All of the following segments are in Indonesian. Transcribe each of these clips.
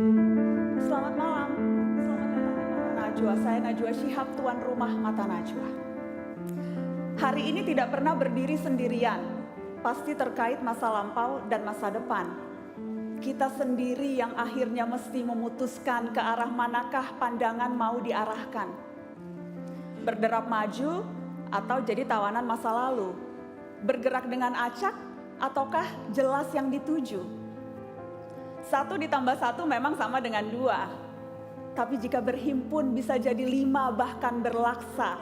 Selamat malam, selamat datang di Mata Najwa. Saya Najwa Shihab, tuan rumah Mata Najwa. Hari ini tidak pernah berdiri sendirian, pasti terkait masa lampau dan masa depan. Kita sendiri yang akhirnya mesti memutuskan ke arah manakah pandangan mau diarahkan. Berderap maju atau jadi tawanan masa lalu. Bergerak dengan acak ataukah jelas yang dituju. 1 ditambah 1 memang sama dengan 2. Tapi jika berhimpun bisa jadi 5 bahkan berlaksa.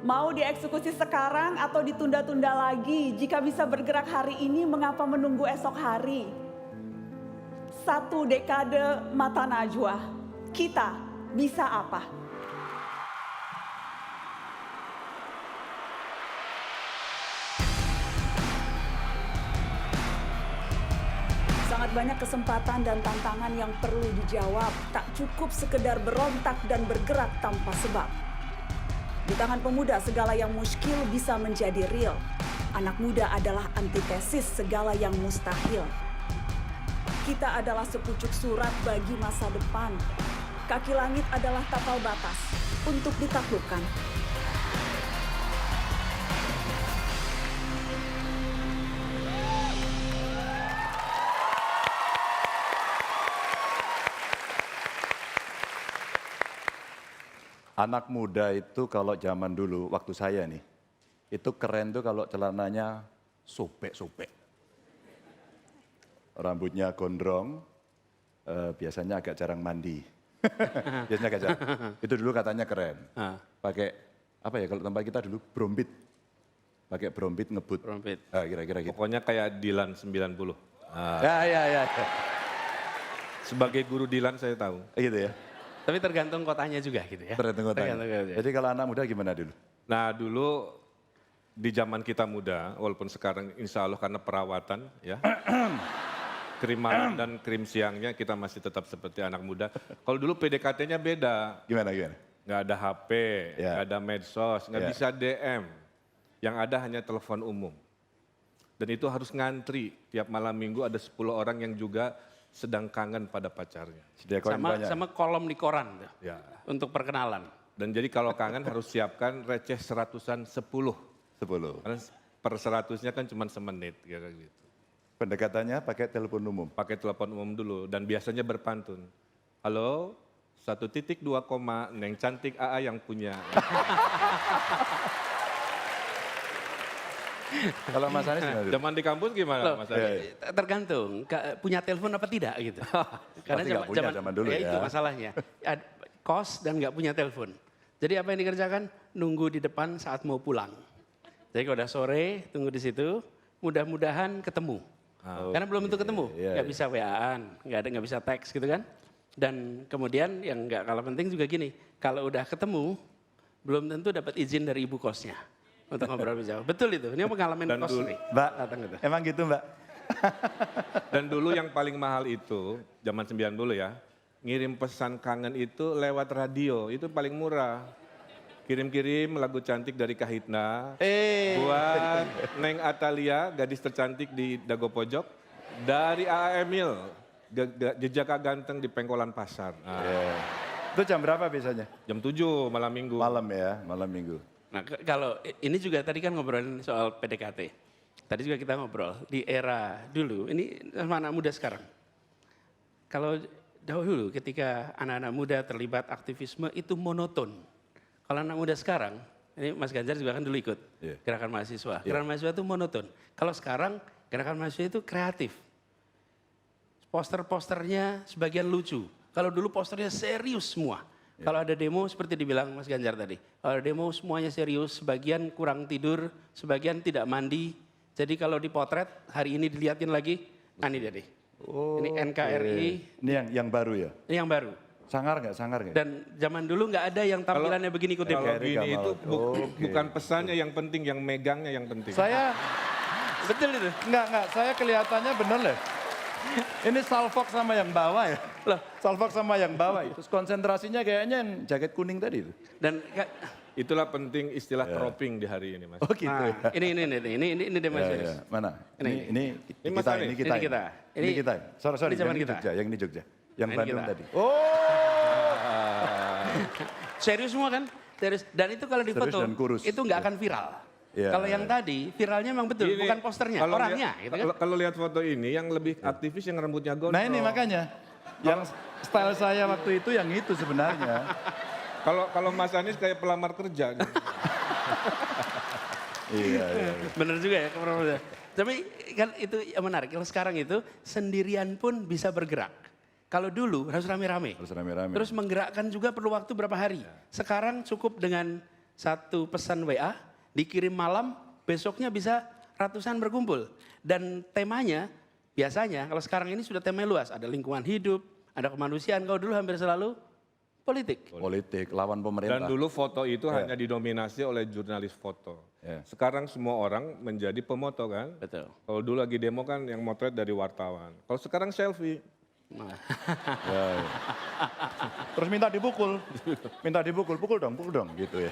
Mau dieksekusi sekarang atau ditunda-tunda lagi? Jika bisa bergerak hari ini, mengapa menunggu esok hari? 1 dekade Mata Najwa. Kita bisa apa? Sangat banyak kesempatan dan tantangan yang perlu dijawab. Tak cukup sekedar berontak dan bergerak tanpa sebab. Di tangan pemuda segala yang muskil bisa menjadi real. Anak muda adalah antitesis segala yang mustahil. Kita adalah sepucuk surat bagi masa depan. Kaki langit adalah tapal batas untuk ditaklukkan. Anak muda itu kalau zaman dulu, waktu saya nih, itu keren tuh kalau celananya sobek-sobek. Rambutnya gondrong, biasanya agak jarang mandi. Biasanya agak jarang. Itu dulu katanya keren. Pakai, apa ya kalau tempat kita dulu, brombit. Pakai brombit ngebut. Brombit. Kira-kira gitu. Pokoknya kayak Dilan 90. Ya. Sebagai guru Dilan saya tahu. Gitu ya. Tapi tergantung kotanya juga gitu ya. Tergantung kotanya. Jadi kalau anak muda gimana dulu? Nah dulu di zaman kita muda, walaupun sekarang insya Allah karena perawatan ya. Krim malam dan krim siangnya kita masih tetap seperti anak muda. Kalau dulu PDKT-nya beda. Gimana? Nggak ada HP, nggak ada medsos, nggak bisa DM. Yang ada hanya telepon umum. Dan itu harus ngantri. Tiap malam minggu ada 10 orang yang juga sedang kangen pada pacarnya. Sama kolom di koran tuh, Ya. untuk perkenalan. Dan jadi kalau kangen harus siapkan receh 100-an 10. 10. Karena per 100-nya kan cuma semenit gitu. Pendekatannya pakai telepon umum. Pakai telepon umum dulu dan biasanya berpantun. Halo, 1.2, Neng cantik AA yang punya. Kalau Mas Anies gimana? Zaman di kampus gimana Loh, Mas Anies? Tergantung punya telepon apa tidak gitu. Karena Pasti nggak punya zaman dulu ya. Itu masalahnya. Kos dan nggak punya telepon. Jadi apa yang dikerjakan? Nunggu di depan saat mau pulang. Jadi kalau udah sore tunggu di situ, mudah-mudahan ketemu. Karena belum tentu ketemu, nggak bisa WA-an, nggak bisa teks gitu kan. Dan kemudian yang nggak kalah penting juga gini, kalau udah ketemu belum tentu dapat izin dari ibu kosnya untuk ngobrol lebih jauh. Betul itu, ini pengalaman Dan kos dulu- nih. Mbak, Datang gitu. emang gitu Mbak? Dan dulu yang paling mahal itu, zaman 90 ya, ngirim pesan kangen itu lewat radio, itu paling murah. Kirim-kirim lagu cantik dari Kahitna, buat Neng Atalia, gadis tercantik di Dago Pojok, dari AA Emil, jejaka ganteng di Pengkolan Pasar. Nah, Itu jam berapa biasanya? jam 7 malam minggu. Malam ya, malam minggu. Nah kalau ini juga tadi kan ngobrolin soal PDKT. Tadi juga kita ngobrol di era dulu, ini sama anak muda sekarang. Kalau dahulu ketika anak-anak muda terlibat aktivisme itu monoton. Kalau anak muda sekarang, ini Mas Ganjar juga kan dulu ikut gerakan mahasiswa. Gerakan mahasiswa itu monoton. Kalau sekarang gerakan mahasiswa itu kreatif. Poster-posternya sebagian lucu. Kalau dulu posternya serius semua. Kalau ada demo seperti dibilang Mas Ganjar tadi. Kalau ada demo semuanya serius, sebagian kurang tidur, sebagian tidak mandi. Jadi kalau dipotret hari ini dilihatin lagi, ini dia deh. Ini NKRI. Ini yang baru ya? Ini yang baru. Sangar nggak? Dan zaman dulu nggak ada yang tampilannya begini kutip. Kalau Eri gini itu Kamal. bukan pesannya yang penting, yang megangnya yang penting. Saya, Betul itu. enggak, saya kelihatannya bener loh. Ini salfok sama yang bawah ya? Loh. Salfok sama yang bawah itu. Terus konsentrasinya kayaknya yang jaket kuning tadi itu. Dan Itulah penting istilah cropping di hari ini, Mas. Oh gitu nah, ya? ini demonstrasi. Mana? Ini Ini Mas kita, Anies. ini kita. Ini kita. Ini kita. Sorry, Ini zaman yang ini kita. Jogja, yang ini Jogja. Yang Ini Bandung kita. tadi. Oh. Serius semua kan? Serius. Dan itu kalau Serius difoto, dan kurus. itu nggak akan viral. Iya. Kalau yang tadi, viralnya memang betul, Ini, bukan posternya, kalau orangnya. lihat- Gitu kan? kalau lihat foto ini, yang lebih aktivis yang rambutnya gondrong. Nah ini makanya. Yang style saya waktu itu yang itu sebenarnya. Kalau Mas Anies kayak pelamar kerja. Nih. Iya. Bener juga ya, Prof. Tapi kan itu yang menarik. Kalau sekarang itu sendirian pun bisa bergerak. Kalau dulu harus rame-rame. Harus rame-rame. Terus menggerakkan juga perlu waktu berapa hari. Sekarang cukup dengan satu pesan WA, dikirim malam, besoknya bisa ratusan berkumpul. Dan temanya biasanya kalau sekarang ini sudah tema luas. Ada lingkungan hidup, ada kemanusiaan. Kalau dulu hampir selalu politik. Politik, lawan pemerintah. Dan dulu foto itu hanya didominasi oleh jurnalis foto. Ya. Sekarang semua orang menjadi pemoto kan. Betul. Kalau dulu lagi demo kan yang motret dari wartawan. Kalau sekarang selfie. Ya, ya. Terus minta dipukul. Minta dipukul, pukul dong gitu ya.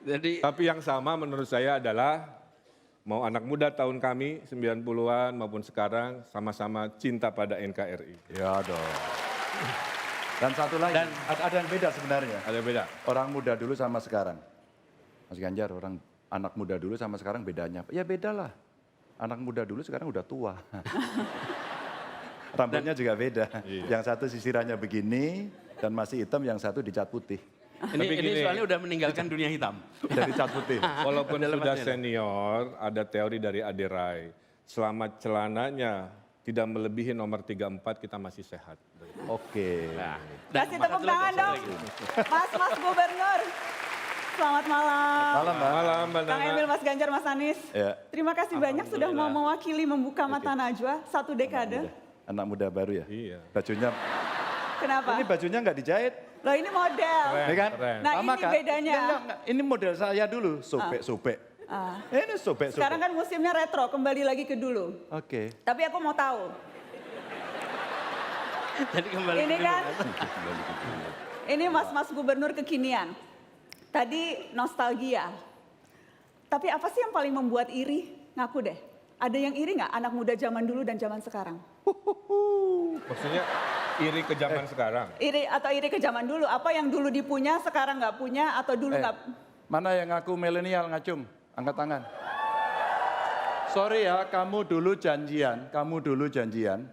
Jadi Tapi yang sama menurut saya adalah mau anak muda tahun kami 90-an maupun sekarang sama-sama cinta pada NKRI. Ya dong. Dan satu lagi, Dan- ada yang beda sebenarnya. Ada beda. Orang muda dulu sama sekarang. Mas Ganjar, orang anak muda dulu sama sekarang bedanya. Ya beda lah. Anak muda dulu sekarang udah tua. Rambutnya juga beda. Yang satu sisirannya begini dan masih hitam, yang satu dicat putih. Tapi ini gini. soalnya udah meninggalkan dunia hitam. Dari cat putih. Walaupun Udah sudah lewatnya. senior, ada teori dari Aderai. Selama celananya tidak melebihi nomor 34, kita masih sehat. Oke. Nah, Kasih tepuk tangan dong. Mas Gubernur. Selamat malam. Malam, Mbak. Malam, Mbak Kang Nana. Emil, Mas Ganjar, Mas Anies. Ya. Terima kasih banyak sudah mau mewakili membuka mata Najwa 1 dekade. Anak muda baru ya? Iya. Bajunya, Kenapa? ini bajunya nggak dijahit. Loh ini model. Keren, Ya kan? keren. Nah, ini bedanya. Enggak. Ini model saya dulu, sobek-sobek. Ini sobek-sobek. Sekarang kan musimnya retro, kembali lagi ke dulu. Oke. Tapi aku mau tahu, Jadi kembali ini ke kan, dulu. ini Mas Gubernur kekinian. Tadi nostalgia. Tapi apa sih yang paling membuat iri? Ngaku deh. Ada yang iri nggak anak muda zaman dulu dan zaman sekarang? Maksudnya iri ke zaman sekarang. Iri atau iri ke zaman dulu? Apa yang dulu dipunya sekarang nggak punya atau dulu nggak? Mana yang ngaku milenial ngacung? Angkat tangan. Sorry ya, kamu dulu janjian.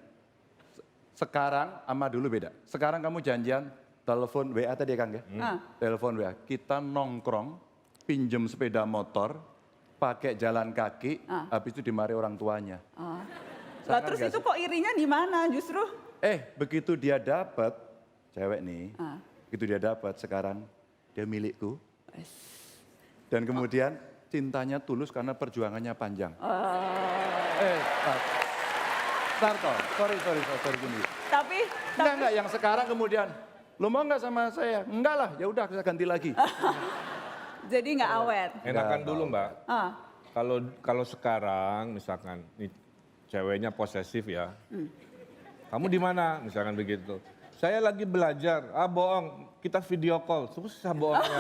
Sekarang sama dulu beda. Sekarang kamu janjian telepon WA tadi ya Kang ya? Telepon WA. Kita nongkrong, pinjem sepeda motor, pakai jalan kaki, habis itu dimari orang tuanya. Lah terus itu kok irinya di mana justru? Begitu dia dapat, cewek nih, begitu dia dapat sekarang, dia milikku. Dan kemudian cintanya tulus karena perjuangannya panjang. Tar toh, sorry gini. Tapi Enggak, yang sekarang kemudian, lo mau nggak sama saya? Enggak lah, ya udah kita ganti lagi. jadi nggak awet. Enakan dulu Mbak. Ah, Kalau sekarang misalkan nih ceweknya posesif ya. Kamu di mana? Misalkan begitu. Saya lagi belajar. Bohong. Kita video call. Susah bohongnya.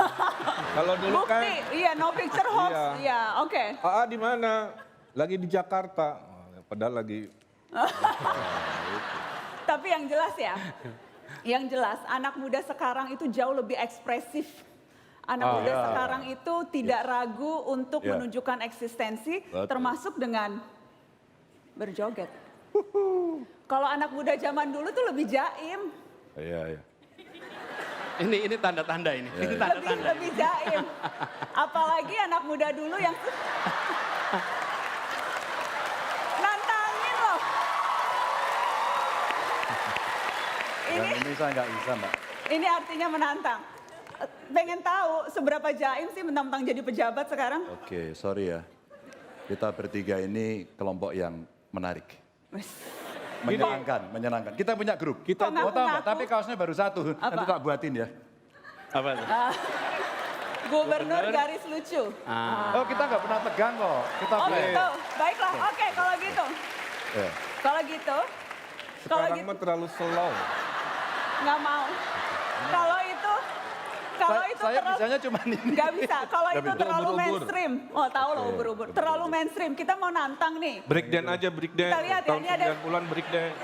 Kalau dulu kan bukti, iya no picture hoax, Iya. iya oke. di mana? Lagi di Jakarta. Padahal lagi Tapi yang jelas ya, yang jelas anak muda sekarang itu jauh lebih ekspresif. Anak muda sekarang itu tidak ragu untuk Ya. menunjukkan eksistensi, Betul. termasuk dengan berjoget. Kalau anak muda zaman dulu tuh lebih jaim, Iya. Ini tanda-tanda ini. Ini tanda-tanda. lebih jaim. Apalagi anak muda dulu yang nantangin loh. Yang ini saya nggak bisa, Mbak. Ini artinya menantang. Pengen tahu seberapa jaim sih mentang-mentang jadi pejabat sekarang? Oke, sorry ya. Kita bertiga ini kelompok yang menarik. Wes. Menyenangkan. Kita punya grup. Kok Mau tahu nggak? ngaku-ngaku? Tapi kaosnya baru satu. Apa? Nanti tak buatin ya. Apa tuh? Gubernur garis lucu. Oh, kita nggak pernah tegang kok. Kita Oh play. gitu, baiklah. Oke, kalau gitu, Ya. kalau sekarang mah terlalu slow. nggak mau. Kalau Kalau itu saya terlalu, bisanya cuma ini. nggak bisa. Kalau Nggak itu bisa. terlalu Ubur-ubur. mainstream. Oh tahu loh ubur-ubur. Terlalu mainstream. Kita mau nantang nih. Breakdance aja, breakdance. Kita lihat ya, Tahun ini ada- 90-an breakdance.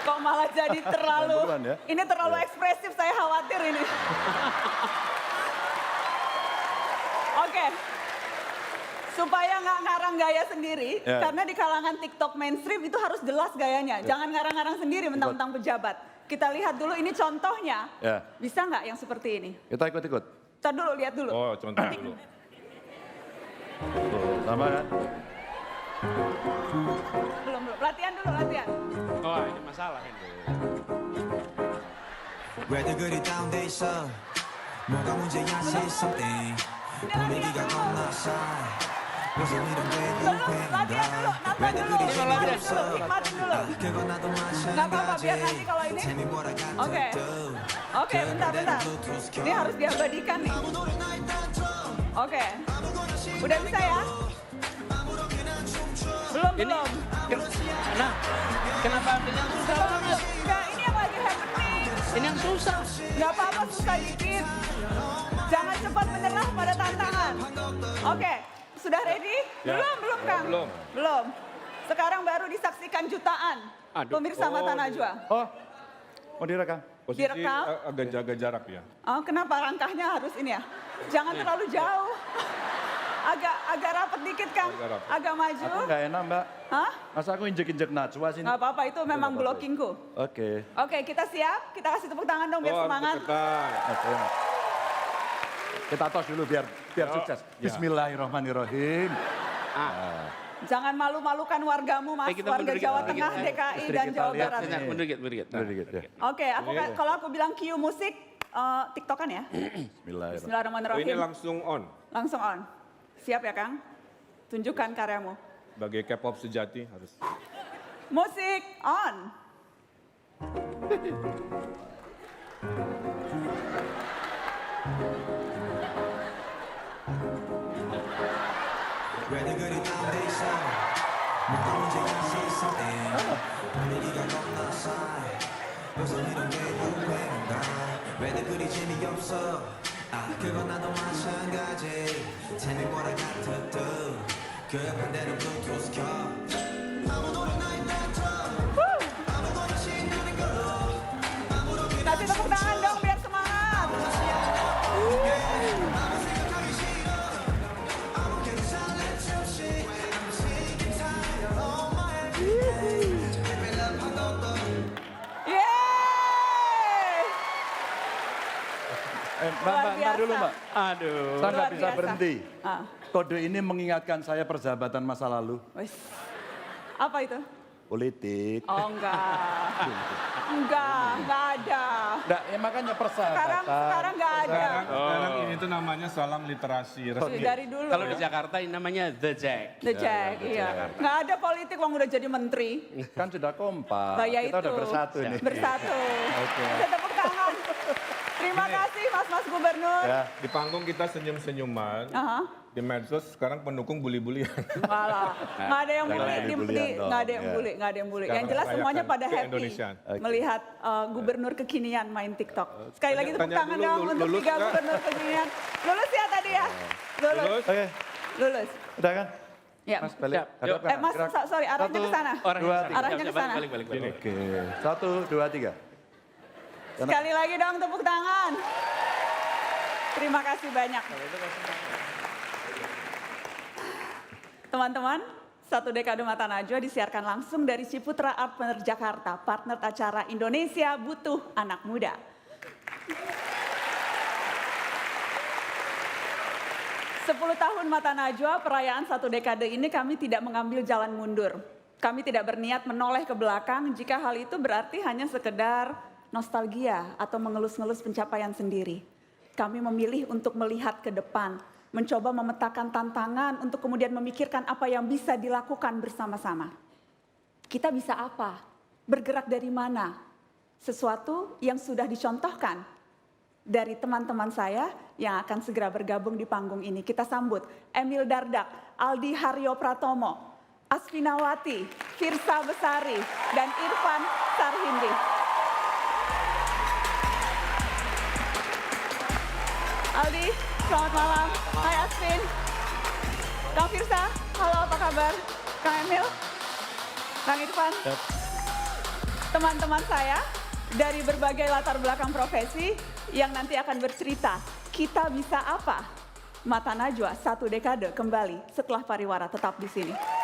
Kok malah jadi terlalu, 90-an ya? ini terlalu ekspresif, saya khawatir ini. Oke, supaya nggak ngarang gaya sendiri, Ya. karena di kalangan TikTok mainstream itu harus jelas gayanya. Jangan ngarang-ngarang sendiri mentang-mentang pejabat. Kita lihat dulu ini contohnya, Ya. bisa nggak yang seperti ini? Kita ikut-ikut. Ntar dulu, lihat dulu. Oh, contoh dulu. Tuh, sama kan? Belum, latihan dulu, latihan. Oh ini masalah ini. 왜들 그리 다운돼 있어 뭐가 문제야 say something 분위기가 겁나 싸해 무슨 이런 게 Belum, latihan dulu, 유행인가 nonton 왜들 dulu. 그리 Nikmatin 재미없어 dulu, nikmatin dulu. 그건 나도 Nggak apa-apa, biar nanti kalau ini. Tell me what I got Oke. to do Oke, bentar. Ini harus diabadikan nih. Oke, udah bisa ya? Belum. Nah, kenapa ambil yang susah banget? Enggak, ini yang lagi happening. Ini yang susah. Nggak apa-apa, susah dikit. Jangan cepat menyerah pada tantangan. Oke, sudah ready? Ya. Belum Kang? Belum. Belum. Sekarang baru disaksikan jutaan Aduh. pemirsa Mata Najwa. Oh, mau direkam? Posisi Direkam. agak jaga jarak ya. Oh, kenapa langkahnya harus ini ya? Jangan terlalu jauh. Agak rapat dikit Kang. Agak rapat. Agak maju. Aku nggak enak, Mbak. Hah? Masa aku injek-injek Najwa sini? Nggak apa-apa, itu memang Nggak apa-apa. blockingku. Oke. Oke, kita siap. Kita kasih tepuk tangan dong biar Oh, semangat. deketan. Oke. Kita tos dulu biar sukses. Ya. Bismillahirrahmanirrahim. Jangan malu-malukan wargamu, Mas. Kita Warga mundur dikit, Jawa mundur Tengah, dikit. DKI, Istri dan kita Jawa lihat Barat. ini. Mundur dikit. Mundur dikit ya. Oke, kalau aku bilang cue musik, TikTokan ya. Bismillahirrahmanirrahim. Oh, ini Bismillahirrahmanirrahim. langsung on. Langsung on. Siap ya, Kang? Tunjukkan karyamu. Sebagai K-pop sejati harus. Musik on. 왜들 그리 다운돼 있어 뭐가 문제야 say something 분위기가 겁나 싸해 무슨 이런 게 유행인가 왜들 그리 재미없어 그건 나도 마찬가지 Tell me what I got to do 그 반대는 블루투스 켜 Kasih tepuk tangan dong biar semangat. Yeay! Mbak, Luar ntar dulu, biasa. Mbak. Aduh. Saya nggak Luar bisa biasa. berhenti. Ah, Kode ini mengingatkan saya persahabatan masa lalu. wis. Apa itu? Politik. Oh enggak. Enggak ada. Nggak, ya makanya persahabatan. Sekarang enggak ada. Sekarang ini tuh namanya salam literasi resmi. Dari dulu. Kalau di Jakarta ini namanya The Jack. The Jack, iya. Nggak ada politik, wong udah jadi menteri. Kan sudah kompak. Nah, ya Kita itu. udah bersatu nih. Bersatu. Kita tepuk tangan. Terima kasih Mas Gubernur. Ya. Di panggung kita senyum-senyuman. Aha. Di medsos sekarang pendukung bully-bullyan. Malah, nggak ada yang bully, bully-bullyan dong, nggak ada yang ya. bully, nggak ada yang bully. Yang Sekarang jelas semuanya rayakan pada happy keindonesiaan. melihat gubernur kekinian main TikTok. Sekali lagi tepuk Tanya tangan dulu, dong untuk lulus 3 nggak? gubernur kekinian. Lulus ya tadi ya? Lulus. Lulus? Oke, Lulus. udah kan? Ya. Mas, balik. Siap, Hadap yuk. kanan, Mas, gerak. sorry, arahnya ke sana. Orang Dua, yang Arahnya ke sana. Balik. Oke, 1, 2, 3. Sekali lagi dong tepuk tangan. Terima kasih banyak. Teman-teman, Satu Dekade Mata Najwa disiarkan langsung dari Ciputra Art Partner Jakarta, partner acara Indonesia Butuh Anak Muda. Sepuluh tahun Mata Najwa, perayaan 1 dekade ini kami tidak mengambil jalan mundur. Kami tidak berniat menoleh ke belakang jika hal itu berarti hanya sekedar nostalgia atau mengelus-ngelus pencapaian sendiri. Kami memilih untuk melihat ke depan, mencoba memetakan tantangan untuk kemudian memikirkan apa yang bisa dilakukan bersama-sama. Kita bisa apa? Bergerak dari mana? Sesuatu yang sudah dicontohkan dari teman-teman saya yang akan segera bergabung di panggung ini. Kita sambut Emil Dardak, Aldi Haryo Pratomo, Asfinawati, Firsa Besari, dan Irfan Sarhindi. Aldi, selamat malam. Hai Asvin. Kang Firsa, halo apa kabar? Kang Emil, Kang Irfan. Teman-teman saya dari berbagai latar belakang profesi yang nanti akan bercerita, kita bisa apa? Mata Najwa 1 dekade kembali setelah pariwara, tetap di sini.